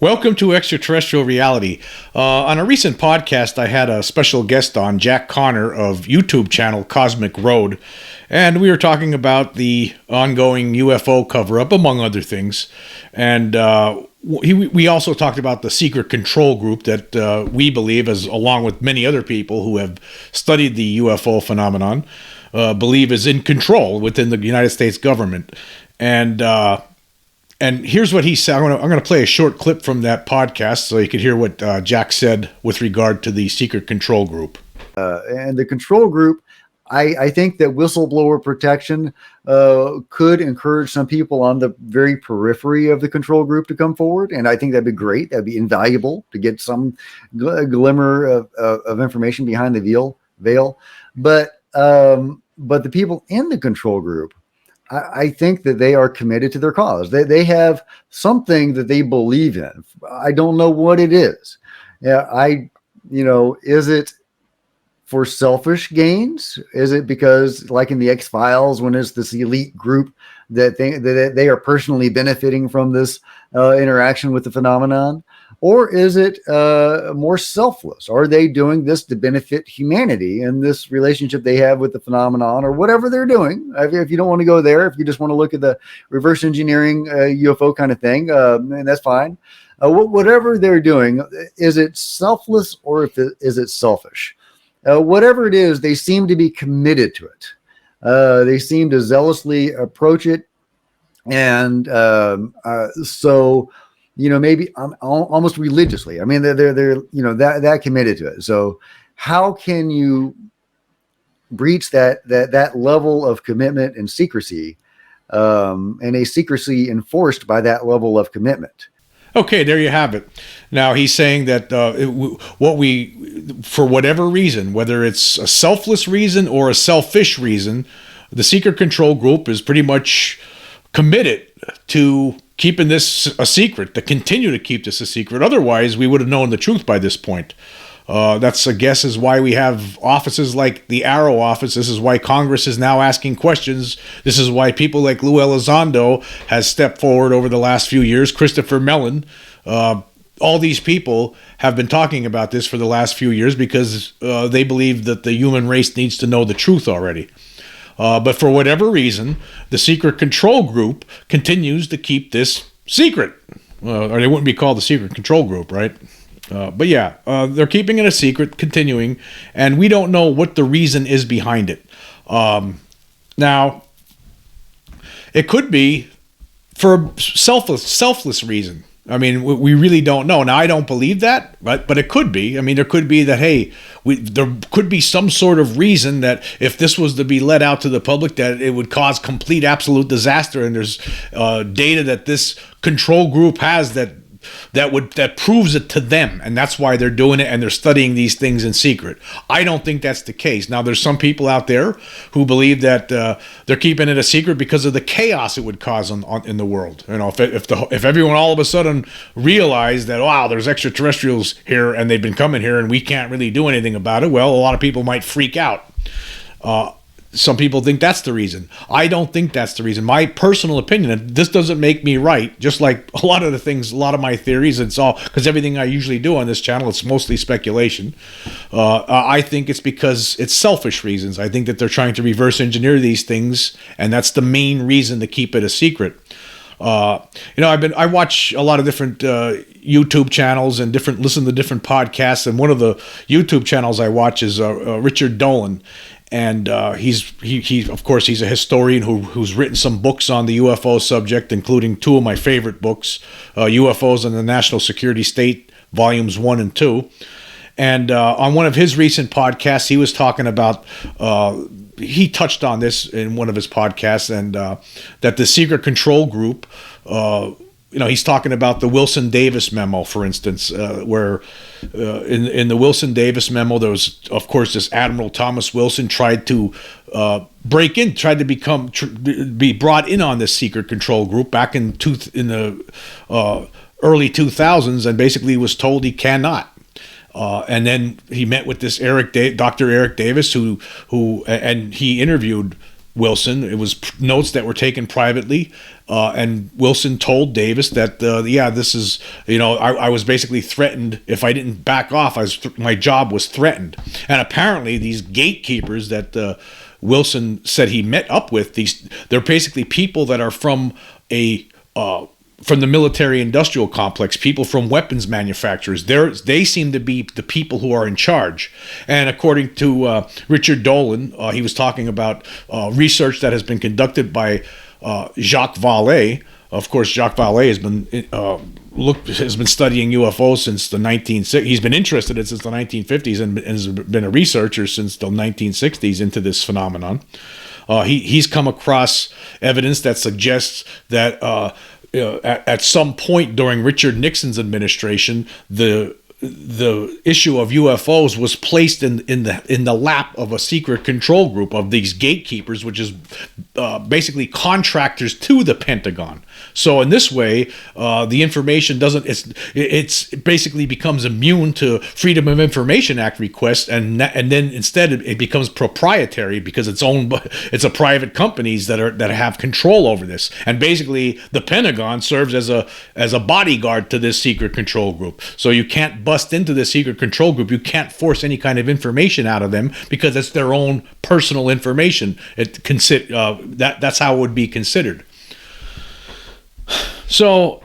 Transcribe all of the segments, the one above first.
Welcome to Extraterrestrial Reality. On a recent podcast, I had a special guest on, Jack Connor of YouTube channel Cosmic Road, and we were talking about the ongoing UFO cover-up, among other things. And we also talked about the secret control group that we believe, as along with many other people who have studied the UFO phenomenon, believe is in control within the United States government. And here's what he said. I'm going to play a short clip from that podcast so you can hear what Jack said with regard to the secret control group. And the control group, I think that whistleblower protection could encourage some people on the very periphery of the control group to come forward. And I think that'd be great. That'd be invaluable to get some glimmer of information behind the veil. But the people in the control group, I think that they are committed to their cause. They have something that they believe in. I don't know what it is. Is it for selfish gains? Is it because, like in the X-Files, when it's this elite group that they are personally benefiting from this interaction with the phenomenon? Or is it more selfless? Are they doing this to benefit humanity in this relationship they have with the phenomenon, or whatever they're doing? If you don't want to go there, if you just want to look at the reverse engineering UFO kind of thing, and that's fine. Whatever they're doing, is it selfless or is it selfish? Whatever it is, they seem to be committed to it. They seem to zealously approach it. And so, maybe almost religiously. I mean, they're that committed to it. So how can you breach that level of commitment and secrecy, and a secrecy enforced by that level of commitment? Okay, there you have it. Now, he's saying that for whatever reason, whether it's a selfless reason or a selfish reason, the secret control group is pretty much committed to keeping this a secret, to continue to keep this a secret. Otherwise, we would have known the truth by this point. That's, I guess, is why we have offices like the Arrow office. This is why Congress is now asking questions. This is why people like Lou Elizondo has stepped forward over the last few years. Christopher Mellon, all these people have been talking about this for the last few years because they believe that the human race needs to know the truth already. But for whatever reason, the secret control group continues to keep this secret. Or they wouldn't be called the secret control group, right? But yeah, they're keeping it a secret, continuing, and we don't know what the reason is behind it. Now, it could be for a selfless reason. I mean, we really don't know. Now, I don't believe that, but it could be. I mean, there could be that, hey, there could be some sort of reason that if this was to be let out to the public, that it would cause complete, absolute disaster. And there's data that this control group has that proves it to them, and that's why they're doing it, and they're studying these things in secret. I don't think that's the case. Now, there's some people out there who believe that they're keeping it a secret because of the chaos it would cause in the world. If everyone all of a sudden realized that, wow, there's extraterrestrials here and they've been coming here and we can't really do anything about it, well, a lot of people might freak out. Some people think that's the reason. I don't think that's the reason. My personal opinion, and this doesn't make me right, just like a lot of the things, a lot of my theories, it's all, because everything I usually do on this channel, it's mostly speculation. I think it's because it's selfish reasons. I think that they're trying to reverse engineer these things, and that's the main reason to keep it a secret. I watch a lot of different YouTube channels and listen to different podcasts, and one of the YouTube channels I watch is Richard Dolan. And he of course, he's a historian who's written some books on the UFO subject, including two of my favorite books, UFOs and the National Security State, Volumes 1 and 2. And on one of his recent podcasts, he was talking about, he touched on this in one of his podcasts, and that the secret control group, he's talking about the Wilson Davis memo, for instance, where in the Wilson Davis memo, there was, of course, this Admiral Thomas Wilson tried to be brought in on this secret control group back in the early 2000s, and basically was told he cannot. And then he met with this Dr. Eric Davis, who he interviewed Wilson. It was notes that were taken privately, and Wilson told Davis that, this is, I was basically threatened. If I didn't back off, my job was threatened. And apparently these gatekeepers that Wilson said he met up with, they're basically people that are from from the military-industrial complex, people from weapons manufacturers. They seem to be the people who are in charge. And according to Richard Dolan, he was talking about research that has been conducted by Jacques Vallée. Of course, Jacques Vallée has been studying UFOs since the 1960s. He's been interested in it since the 1950s and has been a researcher since the 1960s into this phenomenon. He's come across evidence that suggests that at some point during Richard Nixon's administration, the issue of UFOs was placed in the lap of a secret control group of these gatekeepers, which is basically contractors to the Pentagon. So in this way, the information it's basically becomes immune to Freedom of Information Act requests, and then instead it becomes proprietary because it's a private companies that have control over this, and basically the Pentagon serves as a bodyguard to this secret control group. So you can't bust into the secret control group. You can't force any kind of information out of them because it's their own personal information. That's how it would be considered. So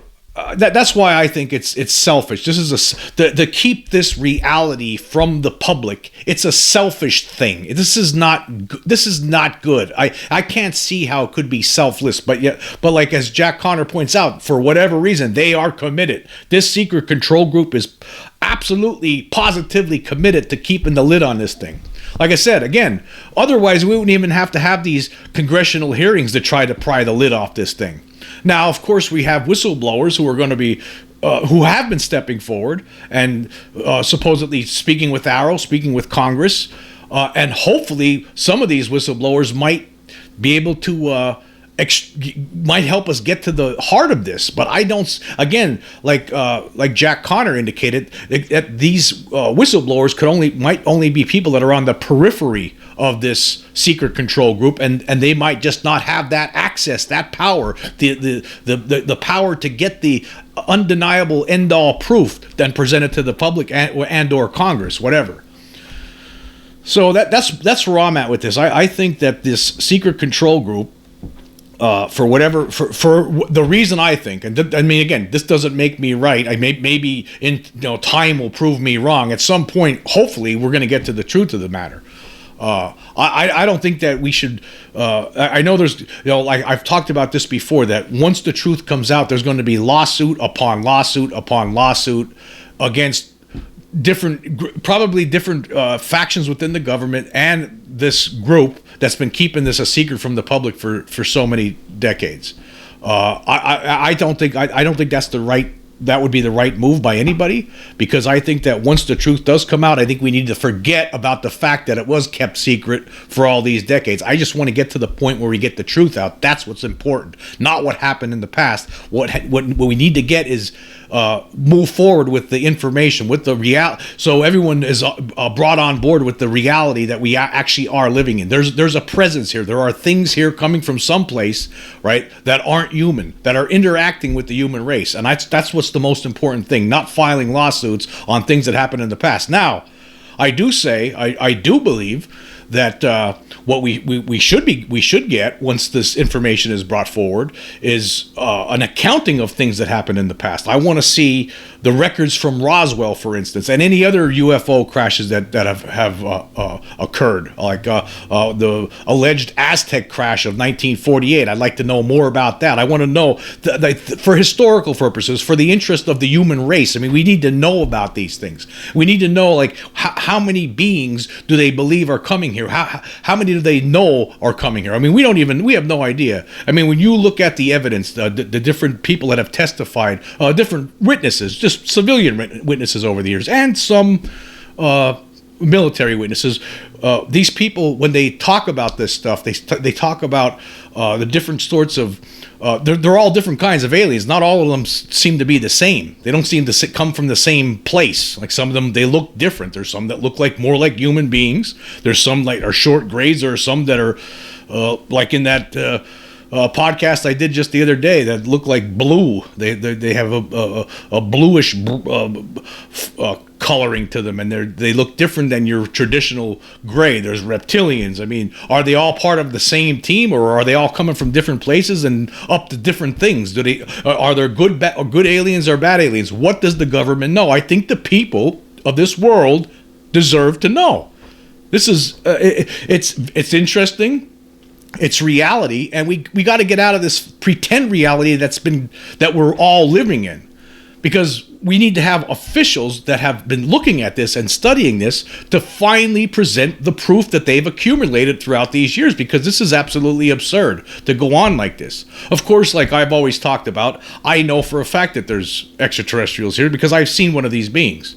that's why I think it's selfish. This is to keep this reality from the public. It's a selfish thing. This is not good. I can't see how it could be selfless. But like as Jack Connor points out, for whatever reason, they are committed. This secret control group is absolutely, positively committed to keeping the lid on this thing. Like I said, again, otherwise we wouldn't even have to have these congressional hearings to try to pry the lid off this thing. Now, of course, we have whistleblowers who are going to be, who have been stepping forward and supposedly speaking with Arrow, speaking with Congress, and hopefully some of these whistleblowers might be able to might help us get to the heart of this. But I don't, again, like Jack Connor indicated, that these whistleblowers might only be people that are on the periphery of this secret control group, and they might just not have that access, that power, the power to get the undeniable end-all proof then presented to the public and or Congress, whatever. So that's where I'm at with this. I think that this secret control group, for the reason I think, and I mean, again, this doesn't make me right. Maybe time will prove me wrong. At some point, hopefully, we're going to get to the truth of the matter. I don't think that we should. I know there's, like I've talked about this before, that once the truth comes out, there's going to be lawsuit upon lawsuit upon lawsuit against probably different factions within the government and this group that's been keeping this a secret from the public for so many decades. I don't think that would be the right move by anybody, because I think that once the truth does come out, I think we need to forget about the fact that it was kept secret for all these decades. I just want to get to the point where we get the truth out. That's what's important, not what happened in the past. What we need to get is move forward with the information, with the reality, so everyone is brought on board with the reality that we actually are living in. There's a presence here. There are things here coming from someplace, right, that aren't human, that are interacting with the human race, and that's what's the most important thing. Not filing lawsuits on things that happened in the past. Now, I do believe that what we should get once this information is brought forward is an accounting of things that happened in the past. I want to see the records from Roswell, for instance, and any other UFO crashes that have occurred, like the alleged Aztec crash of 1948. I'd like to know more about that. I want to know, for historical purposes, for the interest of the human race. I mean, we need to know about these things. We need to know, like, how many beings do they believe are coming here? How many do they know are coming here? I mean, we have no idea. I mean, when you look at the evidence, the different people that have testified, different witnesses, just civilian witnesses over the years, and some military witnesses, these people, when they talk about this stuff, they talk about the different sorts of they're all different kinds of aliens. Not all of them seem to be the same. They don't seem to come from the same place. Like, some of them, they look different. There's some that look more like human beings. There's some like are short grays. There are some that are like in that podcast I did just the other day that look like blue. They have a bluish coloring to them, and they look different than your traditional gray. There's reptilians. I mean, are they all part of the same team, or are they all coming from different places and up to different things? Are there good aliens or bad aliens? What does the government know? I think the people of this world deserve to know. This is it's interesting. It's reality, and we got to get out of this pretend reality that we're all living in, because we need to have officials that have been looking at this and studying this to finally present the proof that they've accumulated throughout these years, because this is absolutely absurd to go on like this. Of course, like I've always talked about, I know for a fact that there's extraterrestrials here because I've seen one of these beings.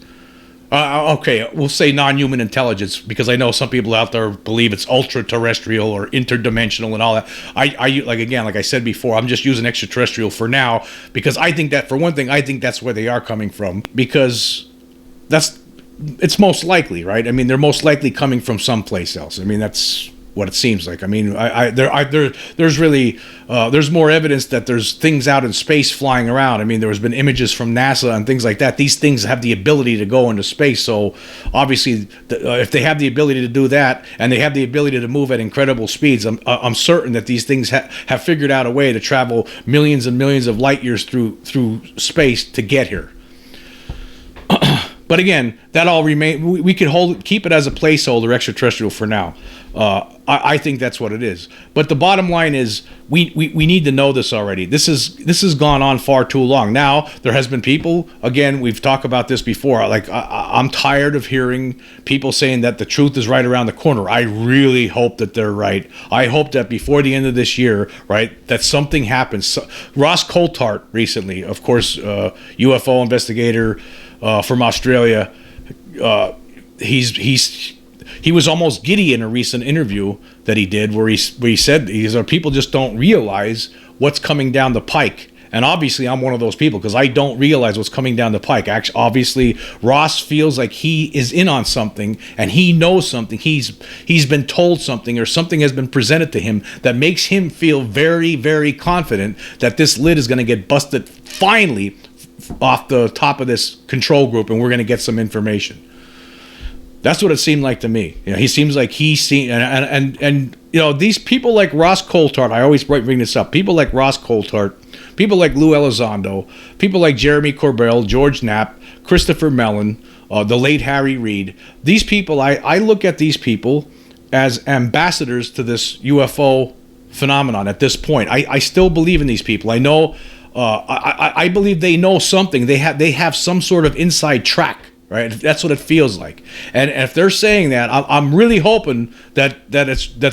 Okay, we'll say non-human intelligence, because I know some people out there believe it's ultra-terrestrial or interdimensional and all that. Like I said before, I'm just using extraterrestrial for now, because I think that, for one thing, I think that's where they are coming from, because it's most likely, right? I mean, they're most likely coming from someplace else. I mean, that's what it seems like. I mean, there's really there's more evidence that there's things out in space flying around. I mean, there's been images from NASA and things like that. These things have the ability to go into space. So obviously, if they have the ability to do that, and they have the ability to move at incredible speeds, I'm certain that these things have figured out a way to travel millions and millions of light years through space to get here. But again, that all remain. We could keep it as a placeholder, extraterrestrial, for now. I think that's what it is. But the bottom line is, we need to know this already. This has gone on far too long. Now there has been people. Again, we've talked about this before. Like I'm tired of hearing people saying that the truth is right around the corner. I really hope that they're right. I hope that before the end of this year, right, that something happens. Ross Coulthart recently, of course, UFO investigator from Australia. He was almost giddy in a recent interview that he did, where he said people just don't realize what's coming down the pike. And obviously, I'm one of those people, because I don't realize what's coming down the pike. Actually, obviously, Ross feels like he is in on something, and he knows something. He's been told something, or something has been presented to him that makes him feel very, very confident that this lid is going to get busted finally off the top of this control group, and we're going to get some information. That's what it seemed like to me. You know, he seems like he's seen, and you know, these people like Ross Coulthart. I always bring this up. People like Ross Coulthart, people like Lou Elizondo, people like Jeremy Corbell, George Knapp, Christopher Mellon, the late Harry Reid. These people, I look at these people as ambassadors to this UFO phenomenon. At this point, I still believe in these people. I know, I believe they know something. They have some sort of inside track. Right, that's what it feels like, and if they're saying that, I'm really hoping that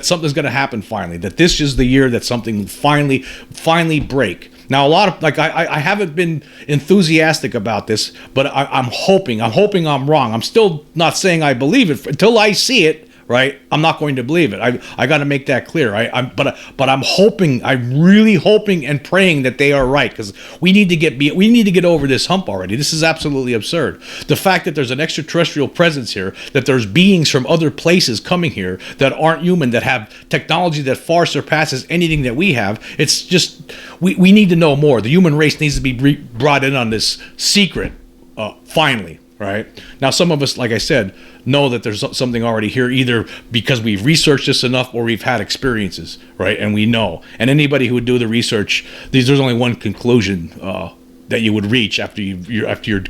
something's going to happen finally. That this is the year that something finally break. Now, a lot of I haven't been enthusiastic about this, but I'm hoping I'm wrong. I'm still not saying I believe it until I see it. Right, I'm not going to believe it. I got to make that clear. But I'm hoping, I'm really hoping and praying that they are right, because we need to get over this hump already. This is absolutely absurd. The fact that there's an extraterrestrial presence here, that there's beings from other places coming here that aren't human, that have technology that far surpasses anything that we have. It's just we need to know more. The human race needs to be brought in on this secret finally. Right now, some of us, like I said, know that there's something already here, either because we've researched this enough or we've had experiences, right? And we know. And anybody who would do the research, there's only one conclusion that you would reach after you're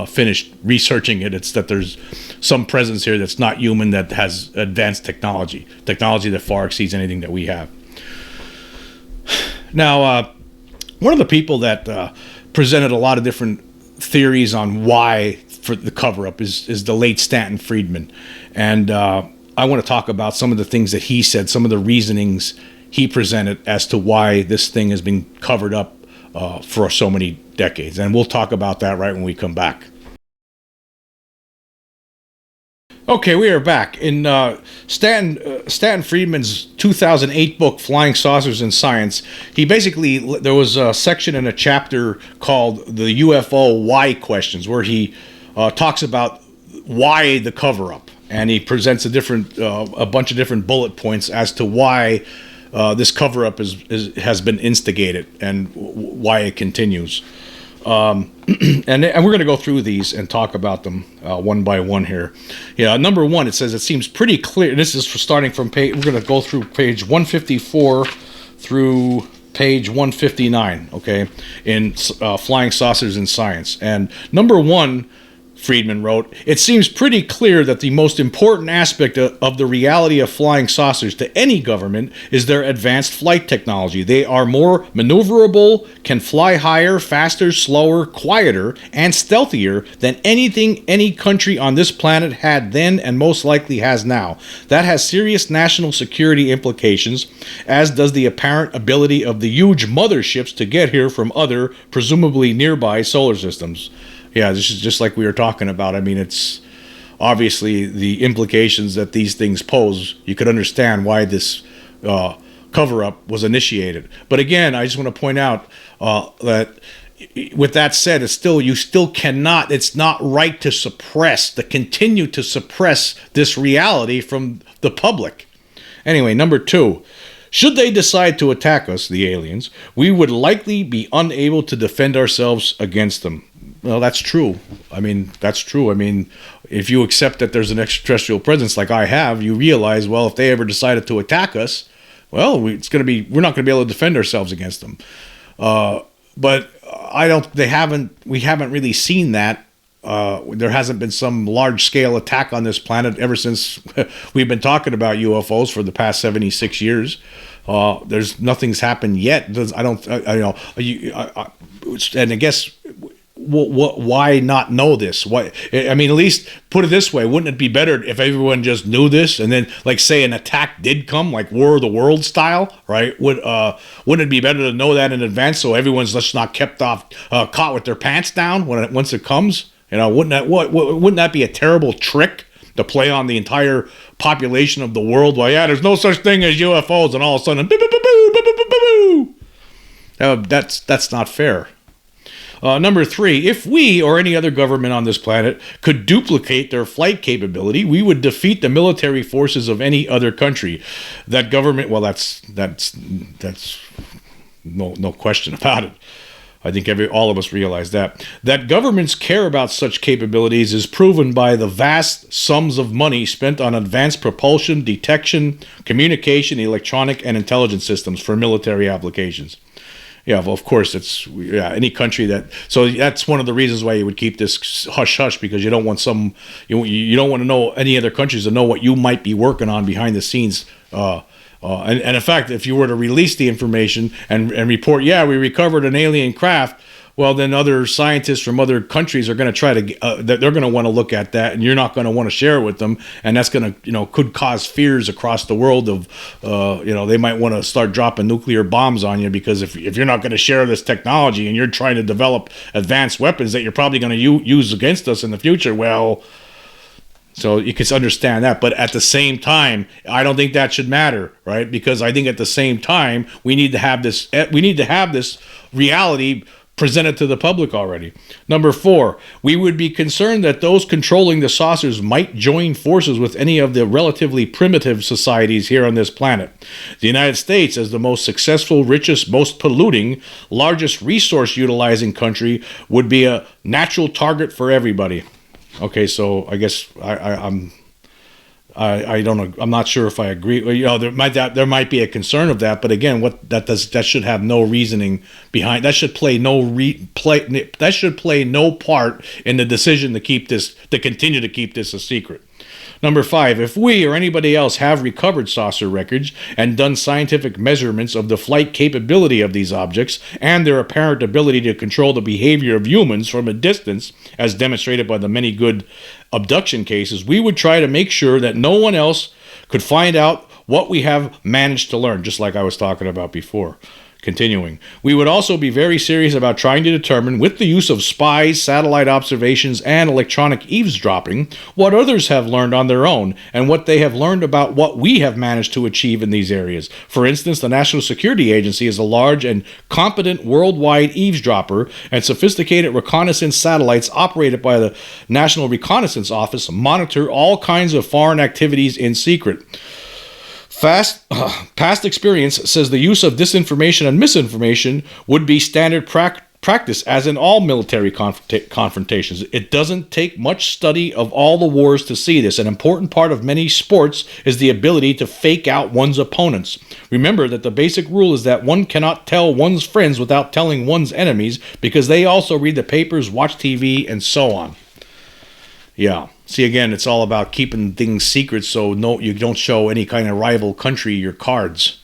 finished researching it. It's that there's some presence here that's not human, that has advanced technology that far exceeds anything that we have. Now, one of the people that presented a lot of different theories on why for the cover-up is the late Stanton Friedman, and I want to talk about some of the things that he said, some of the reasonings he presented as to why this thing has been covered up for so many decades, and we'll talk about that right when we come back. Okay, we are back. In Stanton Friedman's 2008 book, Flying Saucers in Science, there was a section in a chapter called the UFO Why Questions, where he talks about why the cover-up. and he presents a bunch of different bullet points as to why this cover-up has been instigated and why it continues. And we're going to go through these and talk about them one by one here. Yeah, number one, it says it seems pretty clear. This is starting from page. We're going to go through page 154 through page 159. Okay, in Flying Saucers in Science. And number one, Friedman wrote, it seems pretty clear that the most important aspect of the reality of flying saucers to any government is their advanced flight technology. They are more maneuverable, can fly higher, faster, slower, quieter, and stealthier than anything any country on this planet had then and most likely has now. That has serious national security implications, as does the apparent ability of the huge motherships to get here from other, presumably nearby solar systems. Yeah, this is just like we were talking about. I mean, it's obviously the implications that these things pose. You could understand why this cover-up was initiated. But again, I just want to point out that with that said, you still cannot, it's not right to continue to suppress this reality from the public. Anyway, number two. Should they decide to attack us, the aliens, we would likely be unable to defend ourselves against them. Well, that's true. I mean, that's true. I mean, if you accept that there's an extraterrestrial presence like I have, you realize, well, if they ever decided to attack us, well, we're not going to be able to defend ourselves against them. But we haven't really seen that. There hasn't been some large-scale attack on this planet ever since we've been talking about UFOs for the past 76 years. Nothing's happened yet. And I guess why not know this? Why? I mean, at least put it this way: wouldn't it be better if everyone just knew this, and then, like, say an attack did come, like War of the Worlds style, right? Wouldn't it be better to know that in advance so everyone's just not caught with their pants down once it comes? You know, wouldn't that be a terrible trick to play on the entire population of the world? Well, yeah, there's no such thing as UFOs, and all of a sudden, that's not fair. Number three, if we or any other government on this planet could duplicate their flight capability, we would defeat the military forces of any other country. That government, well, that's no question about it. I think all of us realize that. That governments care about such capabilities is proven by the vast sums of money spent on advanced propulsion, detection, communication, electronic, and intelligence systems for military applications. Yeah, well, of course, any country that. So that's one of the reasons why you would keep this hush hush, because you don't want you don't want to know any other countries to know what you might be working on behind the scenes. And in fact, if you were to release the information and report, yeah, we recovered an alien craft, well, then other scientists from other countries are going to try to, they're going to want to look at that, and you're not going to want to share it with them, and that's going to, could cause fears across the world of, they might want to start dropping nuclear bombs on you, because if you're not going to share this technology and you're trying to develop advanced weapons that you're probably going to use against us in the future, well. So you can understand that, but at the same time, I don't think that should matter, right? Because I think at the same time, we need to have this reality presented to the public already. Number four, we would be concerned that those controlling the saucers might join forces with any of the relatively primitive societies here on this planet. The United States, as the most successful, richest, most polluting, largest resource-utilizing country, would be a natural target for everybody. Okay, so I guess I don't know. I'm not sure if I agree. There might be a concern of that, but again, that should have no reasoning behind. That should play no part in the decision to continue to keep this a secret. Number five, if we or anybody else have recovered saucer records and done scientific measurements of the flight capability of these objects and their apparent ability to control the behavior of humans from a distance, as demonstrated by the many good abduction cases, we would try to make sure that no one else could find out what we have managed to learn, just like I was talking about before. Continuing, we would also be very serious about trying to determine, with the use of spies, satellite observations, and electronic eavesdropping, what others have learned on their own and what they have learned about what we have managed to achieve in these areas. For instance, the National Security Agency is a large and competent worldwide eavesdropper, and sophisticated reconnaissance satellites operated by the National Reconnaissance Office monitor all kinds of foreign activities in secret. Past experience says the use of disinformation and misinformation would be standard practice, as in all military confrontations. It doesn't take much study of all the wars to see this. An important part of many sports is the ability to fake out one's opponents. Remember that the basic rule is that one cannot tell one's friends without telling one's enemies, because they also read the papers, watch TV, and so on. Yeah. See, again, it's all about keeping things secret, so you don't show any kind of rival country your cards.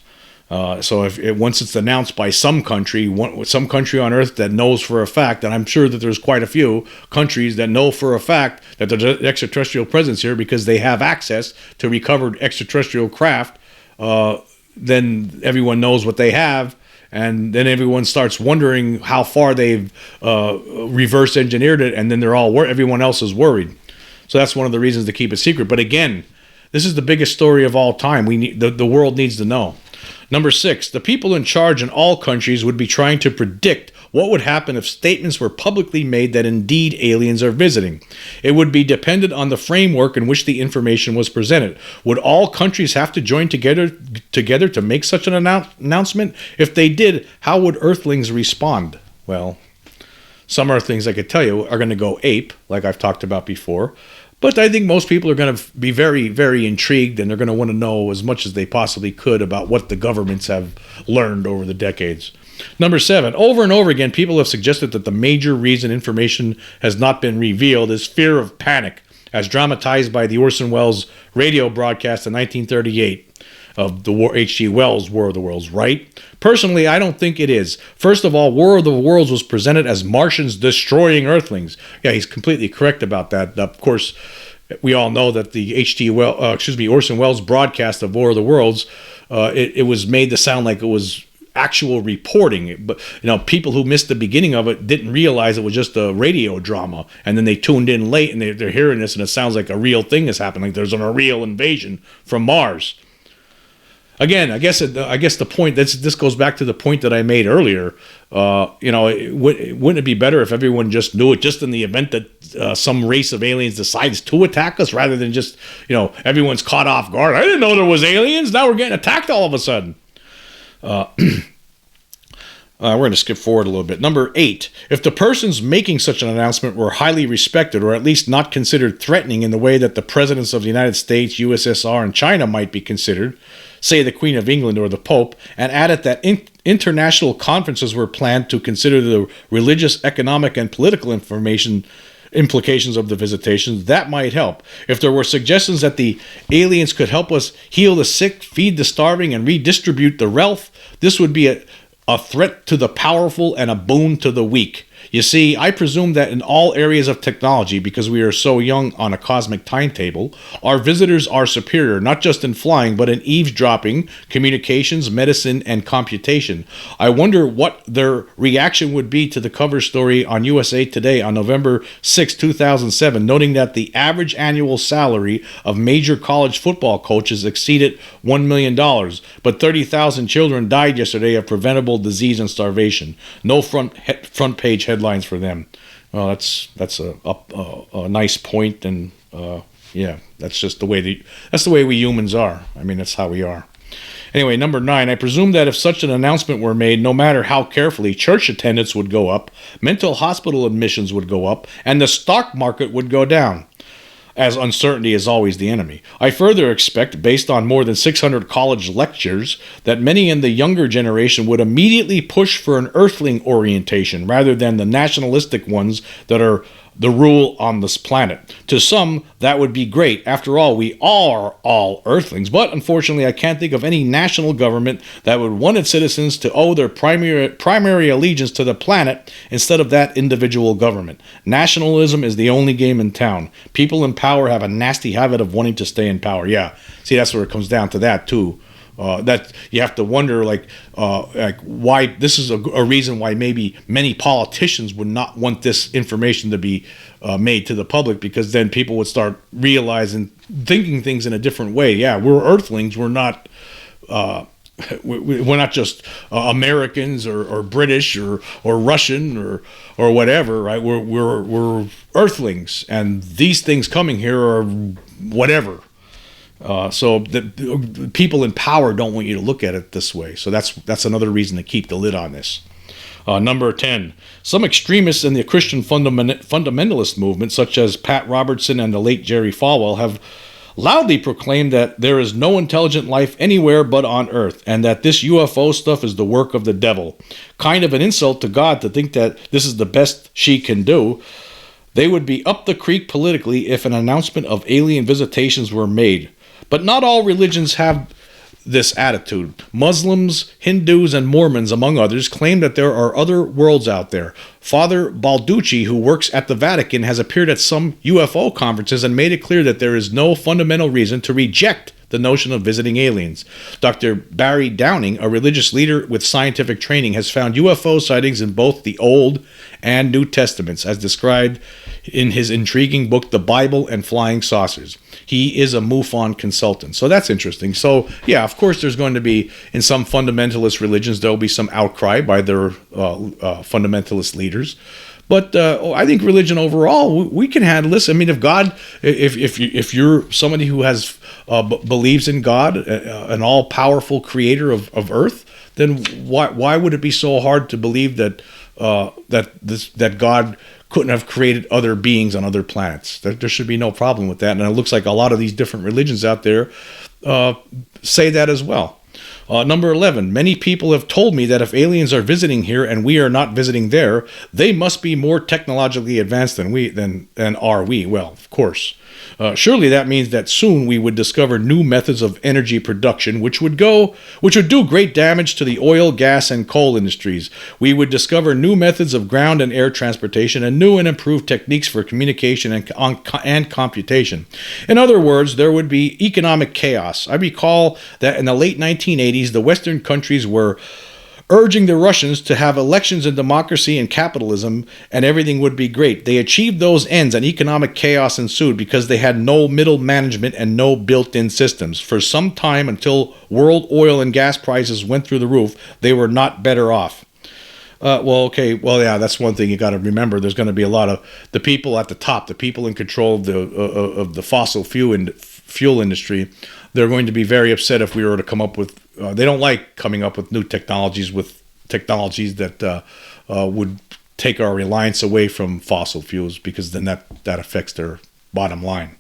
So once it's announced by some country on Earth that knows for a fact, and I'm sure that there's quite a few countries that know for a fact that there's an extraterrestrial presence here because they have access to recovered extraterrestrial craft, then everyone knows what they have. And then everyone starts wondering how far they've reverse engineered it, and then everyone else is worried. So that's one of the reasons to keep it secret. But again, this is the biggest story of all time. The world needs to know. Number 6, the people in charge in all countries would be trying to predict what would happen if statements were publicly made that indeed aliens are visiting. It would be dependent on the framework in which the information was presented. Would all countries have to join together to make such an announcement? If they did, how would Earthlings respond? Well, some Earthlings, I could tell you, are going to go ape, like I've talked about before. But I think most people are going to be very, very intrigued, and they're going to want to know as much as they possibly could about what the governments have learned over the decades. Number 7, over and over again, people have suggested that the major reason information has not been revealed is fear of panic, as dramatized by the Orson Welles radio broadcast in 1938 of the H.G. Wells' War of the Worlds, right? Personally, I don't think it is. First of all, War of the Worlds was presented as Martians destroying Earthlings. Yeah, he's completely correct about that. Of course, we all know that the Orson Welles broadcast of War of the Worlds, it was made to sound like it was actual reporting, but people who missed the beginning of it didn't realize it was just a radio drama, and then they tuned in late and they're hearing this and it sounds like a real thing is happening, like there's a real invasion from Mars. Again, I guess the point, this goes back to the point that I made earlier. Wouldn't it be better if everyone just knew it, just in the event that some race of aliens decides to attack us, rather than just everyone's caught off guard? I didn't know there was aliens. Now we're getting attacked all of a sudden. We're going to skip forward a little bit. Number 8, if the persons making such an announcement were highly respected, or at least not considered threatening in the way that the presidents of the United States, USSR, and China might be considered, say the Queen of England or the Pope, and added that international conferences were planned to consider the religious, economic, and political implications of the visitations, that might help. If there were suggestions that the aliens could help us heal the sick, feed the starving, and redistribute the wealth, this would be a threat to the powerful and a boon to the weak. You see, I presume that in all areas of technology, because we are so young on a cosmic timetable, our visitors are superior, not just in flying, but in eavesdropping, communications, medicine, and computation. I wonder what their reaction would be to the cover story on USA Today on November 6, 2007, noting that the average annual salary of major college football coaches exceeded $1 million, but 30,000 children died yesterday of preventable disease and starvation. No front page headlines for them. Well, that's a nice point, and that's just the way we humans are. I mean, that's how we are. Anyway, number 9, I presume that if such an announcement were made, no matter how carefully, church attendance would go up, mental hospital admissions would go up, and the stock market would go down, as uncertainty is always the enemy. I further expect, based on more than 600 college lectures, that many in the younger generation would immediately push for an earthling orientation rather than the nationalistic ones that are the rule on this planet. To some, that would be great. After all, we are all earthlings. But unfortunately, I can't think of any national government that would want its citizens to owe their primary allegiance to the planet instead of that individual government. Nationalism is the only game in town. People in power have a nasty habit of wanting to stay in power. Yeah, see, that's where it comes down to that, too. That you have to wonder, like why this is a reason why maybe many politicians would not want this information to be made to the public, because then people would start realizing, thinking things in a different way. Yeah, we're Earthlings. We're not. We're not just Americans or British or Russian or whatever, right? We're Earthlings, and these things coming here are whatever. So the people in power don't want you to look at it this way. So that's another reason to keep the lid on this. Number 10, some extremists in the Christian fundamentalist movement, such as Pat Robertson and the late Jerry Falwell, have loudly proclaimed that there is no intelligent life anywhere but on Earth, and that this UFO stuff is the work of the devil. Kind of an insult to God to think that this is the best she can do. They would be up the creek politically if an announcement of alien visitations were made. But not all religions have this attitude. Muslims, Hindus, and Mormons, among others, claim that there are other worlds out there. Father Balducci, who works at the Vatican, has appeared at some UFO conferences and made it clear that there is no fundamental reason to reject the notion of visiting aliens. Dr. Barry Downing, a religious leader with scientific training, has found UFO sightings in both the Old and New Testaments, as described in his intriguing book, The Bible and Flying Saucers. He is a MUFON consultant. So that's interesting. So, yeah, of course, there's going to be, in some fundamentalist religions, there'll be some outcry by their fundamentalist leaders. But I think religion overall, we can handle this. I mean, if God, if you're somebody who has believes in God, an all-powerful creator of Earth, then why would it be so hard to believe that that God couldn't have created other beings on other planets? There should be no problem with that. And it looks like a lot of these different religions out there say that as well. Number 11, many people have told me that if aliens are visiting here and we are not visiting there, they must be more technologically advanced than are we. Well, of course. Surely that means that soon we would discover new methods of energy production, which would do great damage to the oil, gas, and coal industries. We would discover new methods of ground and air transportation and new and improved techniques for communication and computation. In other words, there would be economic chaos. I recall that in the late 1980s, the Western countries were urging the Russians to have elections and democracy and capitalism, and everything would be great. They achieved those ends, and economic chaos ensued because they had no middle management and no built-in systems. For some time, until world oil and gas prices went through the roof, they were not better off. Yeah, that's one thing you got to remember. There's going to be a lot of the people at the top, the people in control of the fossil fuel industry. They're going to be very upset if we were to come up with. They don't like coming up with new technologies that would take our reliance away from fossil fuels, because then that affects their bottom line.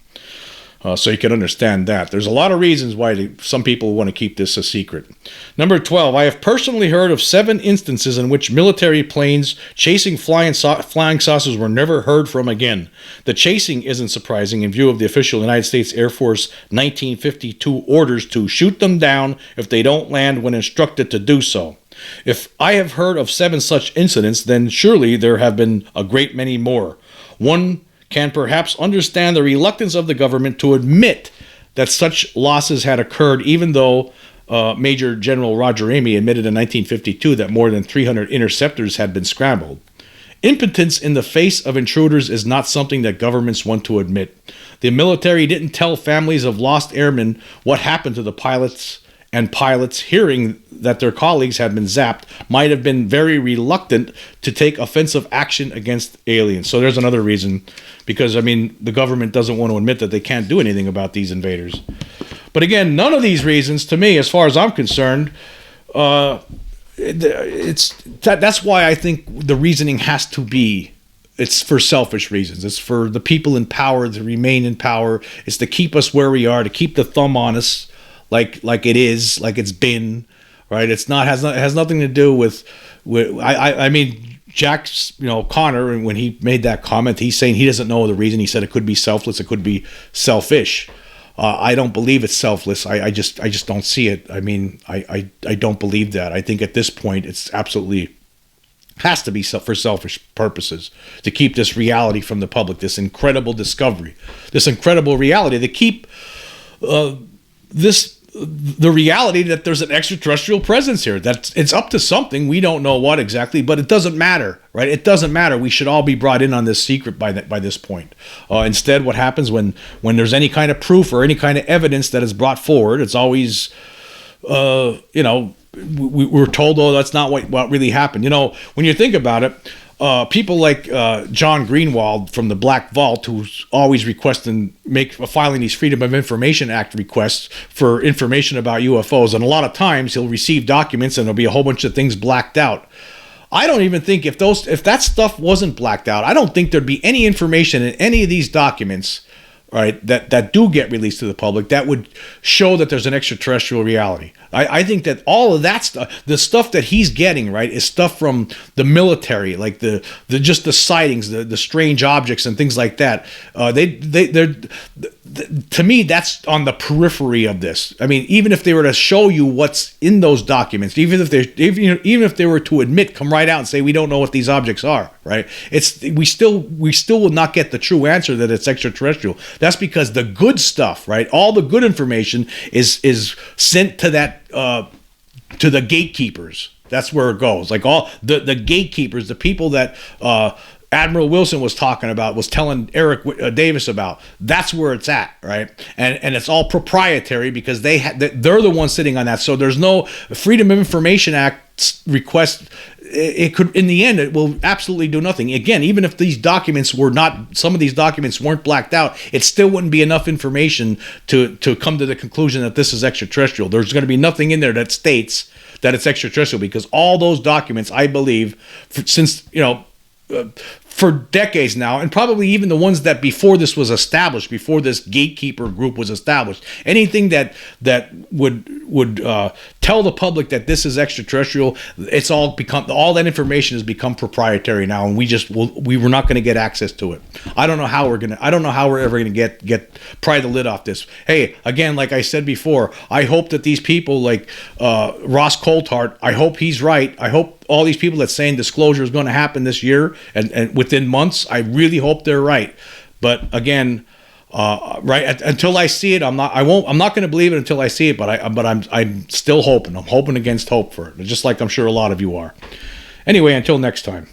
So you can understand that. There's a lot of reasons why some people want to keep this a secret. Number 12, I have personally heard of 7 instances in which military planes chasing flying saucers were never heard from again. The chasing isn't surprising in view of the official United States Air Force 1952 orders to shoot them down if they don't land when instructed to do so. If I have heard of 7 such incidents, then surely there have been a great many more. One can perhaps understand the reluctance of the government to admit that such losses had occurred, even though Major General Roger Ramey admitted in 1952 that more than 300 interceptors had been scrambled. Impotence in the face of intruders is not something that governments want to admit. The military didn't tell families of lost airmen what happened to the pilots, and pilots, hearing that their colleagues had been zapped, might have been very reluctant to take offensive action against aliens. So there's another reason, because, I mean, the government doesn't want to admit that they can't do anything about these invaders. But again, none of these reasons, to me, as far as I'm concerned, that's why I think the reasoning has to be, it's for selfish reasons. It's for the people in power to remain in power. It's to keep us where we are, to keep the thumb on us, like it is, like it's been, right? It has nothing to do with I mean, Jack's, Connor, when he made that comment, he's saying he doesn't know the reason. He said it could be selfless, it could be selfish. I don't believe it's selfless. I just don't see it. I mean, I don't believe that. I think at this point it's absolutely has to be for selfish purposes, to keep this reality from the public, this incredible discovery, this incredible reality, to keep this the reality that there's an extraterrestrial presence here. That it's up to something. We don't know what exactly, but it doesn't matter, right? It doesn't matter. We should all be brought in on this secret by this point. Instead, what happens when there's any kind of proof or any kind of evidence that is brought forward, it's always, we're told, oh, that's not what really happened. When you think about it, people like John Greenwald from the Black Vault, who's always filing these Freedom of Information Act requests for information about UFOs, and a lot of times he'll receive documents and there'll be a whole bunch of things blacked out. I don't even think if that stuff wasn't blacked out, I don't think there'd be any information in any of these documents, right, that do get released to the public that would show that there's an extraterrestrial reality. I think that all of that stuff, the stuff that he's getting, right, is stuff from the military, like the just the sightings, the strange objects and things like that. They're to me, that's on the periphery of this. I mean, even if they were to show you what's in those documents, even if they were to come right out and say we don't know what these objects are, right? We still will not get the true answer that it's extraterrestrial. That's because the good stuff, right? All the good information is sent to that to the gatekeepers. That's where it goes. Like all the gatekeepers, the people that Admiral Wilson was telling Eric Davis about. That's where it's at, right? And it's all proprietary because they're the ones sitting on that. So there's no Freedom of Information Act request. It could, in the end, it will absolutely do nothing. Again, even if some of these documents weren't blacked out, it still wouldn't be enough information to come to the conclusion that this is extraterrestrial. There's going to be nothing in there that states that it's extraterrestrial, because all those documents, I believe, for decades now, and probably even the ones that before this was established, before this gatekeeper group was established, anything that would tell the public that this is extraterrestrial, all that information has become proprietary now, and we were not going to get access to it. I don't know how we're ever going to get pry the lid off this. Hey, again, like I said before, I hope that these people like Ross Coulthart, I hope he's right. I hope all these people that's saying disclosure is going to happen this year and within months, I really hope they're right. But again, right, until I see it, I'm not going to believe it until I see it. But I'm still hoping. I'm hoping against hope for it, just like I'm sure a lot of you are. Anyway, until next time.